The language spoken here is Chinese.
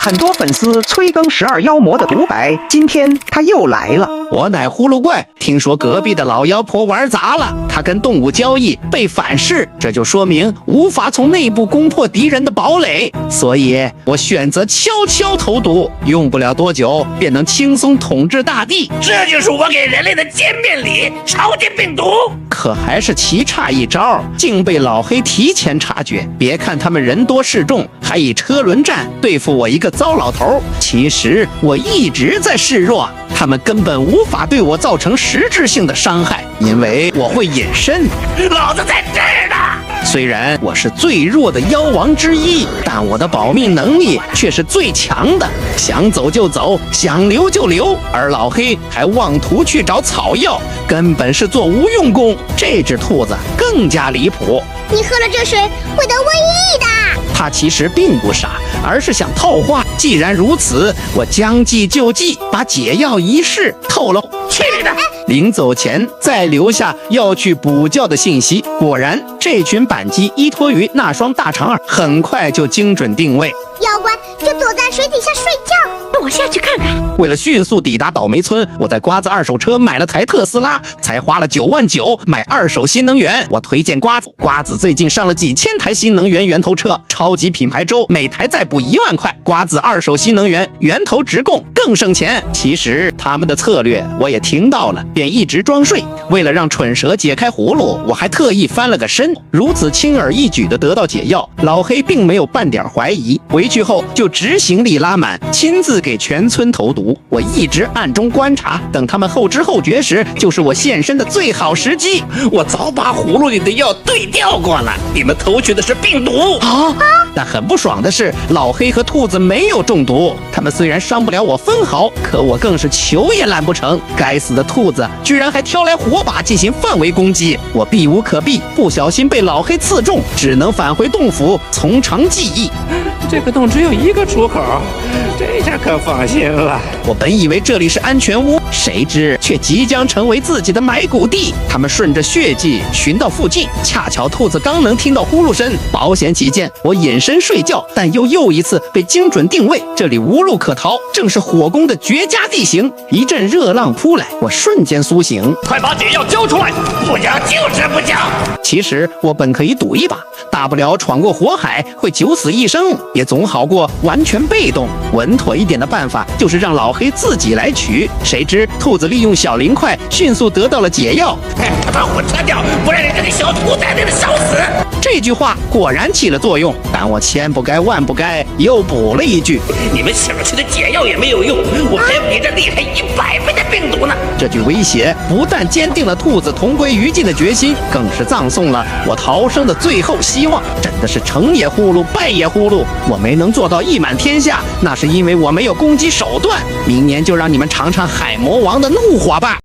很多粉丝催更12妖魔的独白，今天他又来了。我乃葫芦怪，听说隔壁的老妖婆玩砸了，她跟动物交易被反噬，这就说明无法从内部攻破敌人的堡垒，所以我选择悄悄投毒，用不了多久便能轻松统治大地。这就是我给人类的见面礼——超级病毒。可还是棋差一招，竟被老黑提前察觉。别看他们人多势众，还以车轮战对付我一个糟老头，其实我一直在示弱，他们根本无法对我造成实质性的伤害，因为我会隐身。老子在这儿呢！虽然我是最弱的妖王之一，但我的保命能力却是最强的，想走就走，想留就留。而老黑还妄图去找草药，根本是做无用功。这只兔子更加离谱，你喝了这水会得瘟疫的。他其实并不傻，而是想套话。既然如此，我将计就计，把解药一试透了。去你的！临走前再留下要去补觉的信息。果然，这群板鸡依托于那双大长耳，很快就精准定位。妖怪就躲在水底下睡觉，我下去看看。为了迅速抵达倒霉村，我在瓜子二手车买了台特斯拉，才花了9万9买二手新能源。我推荐瓜子，瓜子最近上了几千台新能源源头车，超级品牌周每台再补1万块。瓜子二手新能源源头直供更省钱。其实他们的策略我也听到了，便一直装睡。为了让蠢蛇解开葫芦，我还特意翻了个身，如此轻而易举地得到解药。老黑并没有半点怀疑，回去后就执行力拉满，亲自给全村投毒。我一直暗中观察，等他们后知后觉时，就是我现身的最好时机。我早把葫芦里的药对调过了，你们投取的是病毒啊！但很不爽的是，老黑和兔子没有中毒，他们虽然伤不了我分毫，可我更是求也拦不成。该死的兔子居然还挑来火把进行范围攻击，我避无可避，不小心被老黑刺中，只能返回洞府从长计议。这个洞只有一个出口，这下可放心了。我本以为这里是安全屋，谁知却即将成为自己的埋骨地。他们顺着血迹寻到附近，恰巧兔子刚能听到呼噜声，保险起见，我隐身睡觉，但又一次被精准定位。这里无路可逃，正是火攻的绝佳地形。一阵热浪扑来，我瞬间苏醒。快把解药交出来！不交就是不交。其实我本可以赌一把，大不了闯过火海会9死1生，也总好过完全被动。稳妥一点的办法就是让老黑自己来取。谁知兔子利用小灵块迅速得到了解药，他把火撤掉，不然你这个小兔崽子烧死。这句话果然起了作用，但我千不该万不该又补了一句：你们想去的解药也没有用，我还有比这厉害100倍的病毒呢。这句威胁不但坚定了兔子同归于尽的决心，更是葬送了我逃生的最后希望。真的是成也呼噜，败也呼噜。我没能做到一满天下，那是因为我没有攻击手段。明年就让你们尝尝海魔王的怒火吧。